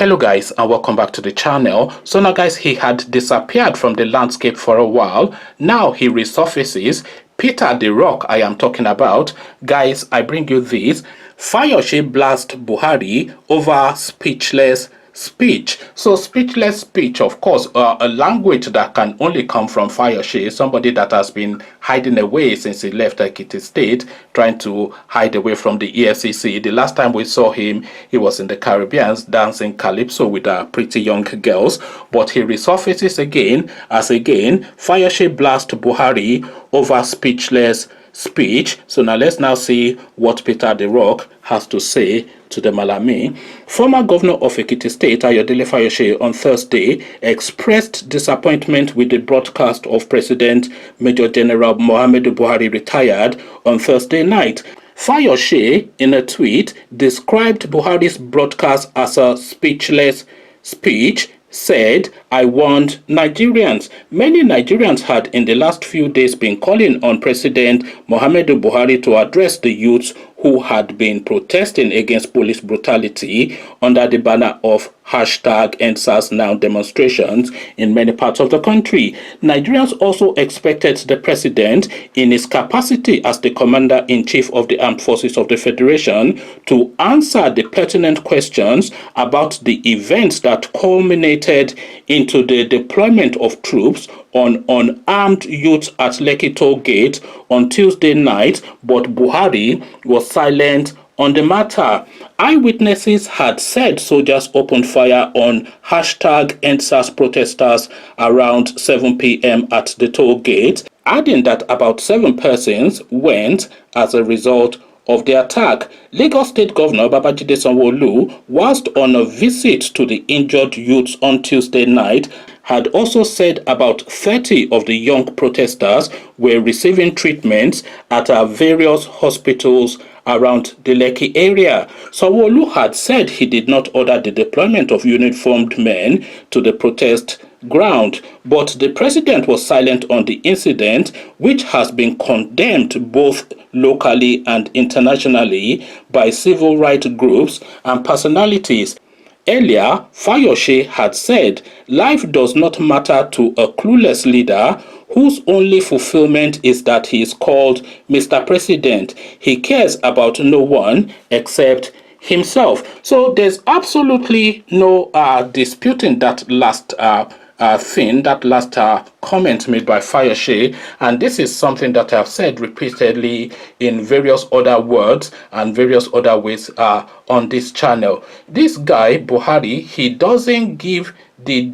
Hello guys, and welcome back to the channel. So now guys, he had disappeared from the landscape for a while. Now he resurfaces. Peter the Rock I am talking about. Guys, I bring you this. Fayose blast Buhari over speechless speech. So speechless speech, of course, a language that can only come from Fayose, somebody that has been hiding away since he left Ekiti State, trying to hide away from the EFCC. The last time we saw him, he was in the Caribbean dancing calypso with pretty young girls, but he resurfaces again Fayose blast Buhari over speechless speech. So now let's see what Peter the Rock has to say to the Malami. Former governor of Ekiti State, Ayodele Fayose, on Thursday expressed disappointment with the broadcast of President Major General Muhammadu Buhari retired on Thursday night. Fayose, in a tweet, described Buhari's broadcast as a speechless speech, said, "I want Nigerians." Many Nigerians had in the last few days been calling on President Muhammadu Buhari to address the youths who had been protesting against police brutality under the banner of #EndSARSNow demonstrations in many parts of the country. Nigerians also expected the president, in his capacity as the Commander-in-Chief of the Armed Forces of the Federation, to answer the pertinent questions about the events that culminated into the deployment of troops on unarmed youths at Lekki Toll Gate on Tuesday night, but Buhari was silent on the matter. Eyewitnesses had said soldiers opened fire on #EndSARS protesters around 7 p.m. at the toll gate, adding that about 7 persons went as a result of the attack. Lagos State Governor Babajide Sanwo-Olu, whilst on a visit to the injured youths on Tuesday night, had also said about 30 of the young protesters were receiving treatments at various hospitals around the Lekki area. Sanwo-Olu had said he did not order the deployment of uniformed men to the protest ground, but the president was silent on the incident, which has been condemned both locally and internationally by civil rights groups and personalities. Earlier, Fayose had said, "Life does not matter to a clueless leader whose only fulfillment is that he is called Mr. President. He cares about no one except himself." So there's absolutely no disputing that last comment made by Fayose, and this is something that I've said repeatedly in various other words and various other ways on this channel. This guy Buhari, he doesn't give the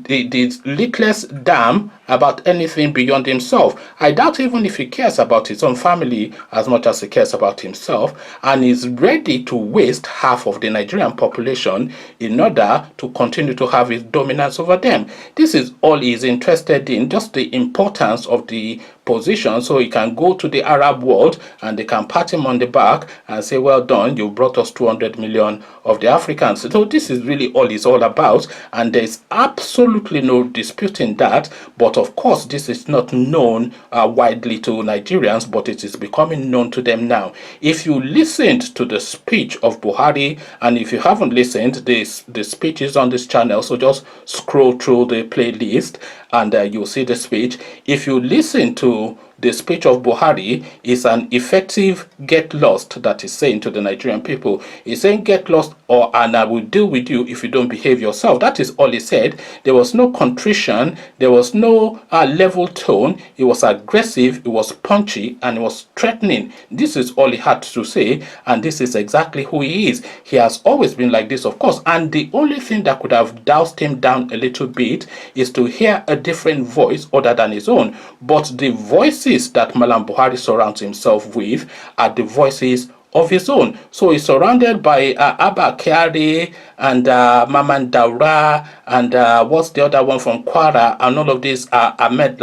littlest damn about anything beyond himself. I doubt even if he cares about his own family as much as he cares about himself, and is ready to waste half of the Nigerian population in order to continue to have his dominance over them. This is all he's interested in, just the importance of the position, so he can go to the Arab world and they can pat him on the back and say, "Well done, you brought us 200 million of the Africans." So this is really all it's all about, and there's absolutely no disputing that. But of course, this is not known widely to Nigerians, but it is becoming known to them now. If you listened to the speech of Buhari, and if you haven't listened, the speech is on this channel, so just scroll through the playlist and you'll see the speech. If you listen to the speech of Buhari, is an effective get lost that he's saying to the Nigerian people. He's saying, "Get lost, and I will deal with you if you don't behave yourself." That is all he said. There was no contrition, there was no level tone. It was aggressive, it was punchy, and it was threatening. This is all he had to say, and this is exactly who he is. He has always been like this, of course, and the only thing that could have doused him down a little bit is to hear a different voice other than his own. But the voices that Malam Buhari surrounds himself with are the voices of his own. So he's surrounded by Abba Kyari and Maman Daura and what's the other one from Kwara, and all of these Ahmed,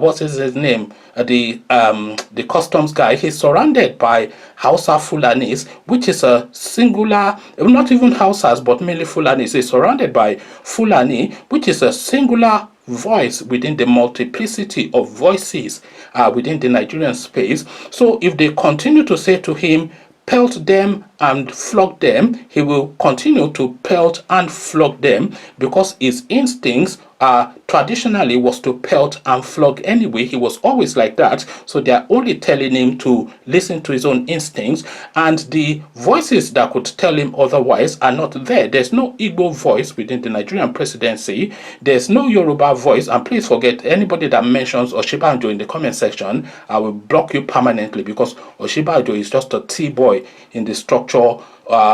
what's his name? The customs guy. He's surrounded by Hausa Fulanis, which is a singular, not even Hausas, but mainly Fulanis. He's surrounded by Fulani, which is a singular voice within the multiplicity of voices within the Nigerian space. So if they continue to say to him, "Pelt them and flog them, he will continue to pelt and flog them, because his instincts traditionally was to pelt and flog anyway. He was always like that. So they are only telling him to listen to his own instincts, and the voices that could tell him otherwise are not there. There's no Igbo voice within the Nigerian presidency. There's no Yoruba voice. And please forget, anybody that mentions Oshibanjo in the comment section, I will block you permanently, because Oshibanjo is just a T-boy in the structure,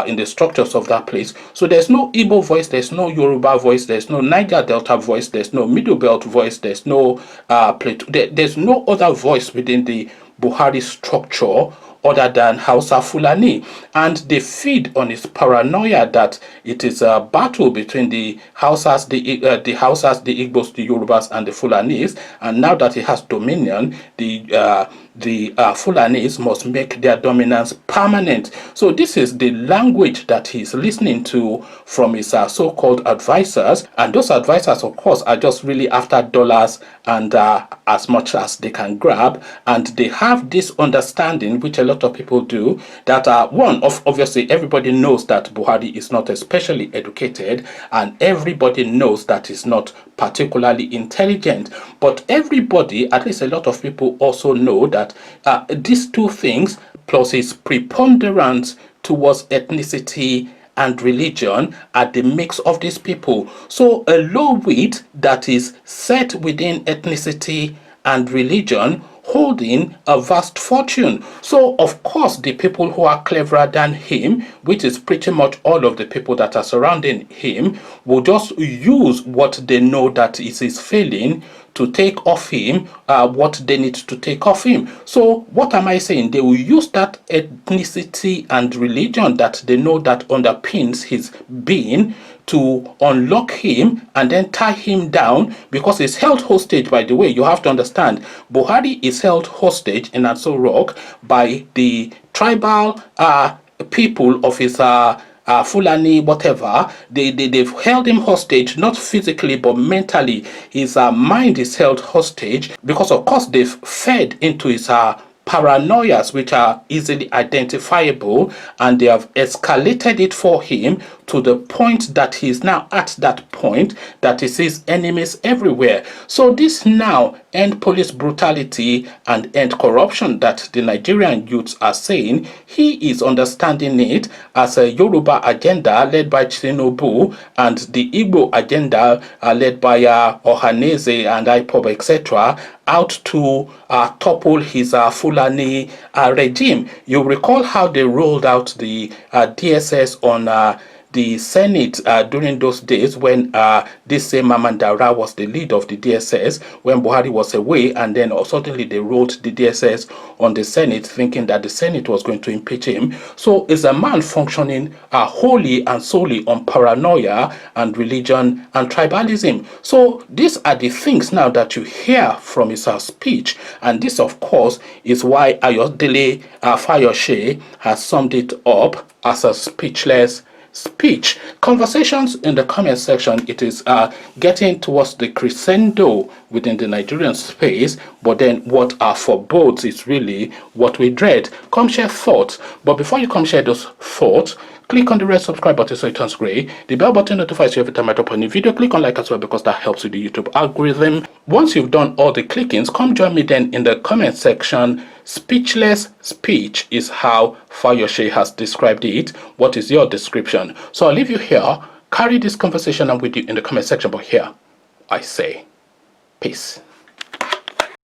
in the structures of that place. So there's no Igbo voice, there's no Yoruba voice, there's no Niger Delta voice, there's no Middle Belt voice, there's no there's no other voice within the Buhari structure other than Hausa Fulani, and they feed on his paranoia that it is a battle between the Hausas, the Igbos, the Yorubas, and the Fulanis. And now that he has dominion, the Fulanis must make their dominance permanent. So this is the language that he's listening to from his so-called advisors, and those advisors, of course, are just really after dollars and as much as they can grab. And they have this understanding, which a lot of people do, that obviously everybody knows that Buhari is not especially educated, and everybody knows that he's not particularly intelligent. But everybody, at least a lot of people, also know that these two things, plus his preponderance towards ethnicity and religion, are the mix of these people. So a low wheat that is set within ethnicity and religion, holding a vast fortune. So of course the people who are cleverer than him, which is pretty much all of the people that are surrounding him, will just use what they know that is his failing to take off him what they need to take off him. So what am I saying? They will use that ethnicity and religion that they know that underpins his being to unlock him and then tie him down, because he's held hostage. By the way, you have to understand, Buhari is held hostage in Aso Rock by the tribal people of his Fulani, whatever. They've held him hostage, not physically but mentally. His mind is held hostage because, of course, they've fed into his paranoias, which are easily identifiable, and they have escalated it for him to the point that he's now at that point that he sees enemies everywhere. So this now end police brutality and end corruption that the Nigerian youths are saying, he is understanding it as a Yoruba agenda led by Tinubu, and the Igbo agenda led by Ohaneze and IPOB, etc., out to topple his Fulani regime. You recall how they rolled out the DSS on the Senate during those days when this same Mamandara was the lead of the DSS when Buhari was away, and then suddenly they rolled the DSS on the Senate, thinking that the Senate was going to impeach him. So is a man functioning wholly and solely on paranoia and religion and tribalism. So these are the things now that you hear from his speech, and this, of course, is why Ayodele Fayose has summed it up as a speechless speech. Conversations in the comment section, it is getting towards the crescendo within the Nigerian space, but then what are foreboded is really what we dread. Come share thoughts, but before you come share those thoughts, click on the red subscribe button so it turns gray. The bell button notifies you every time I drop a new video. Click on like as well, because that helps with the YouTube algorithm. Once you've done all the clickings, come join me then in the comment section. Speechless speech is how Fayose has described it. What is your description? So I'll leave you here. Carry this conversation on with you in the comment section, but here I say peace.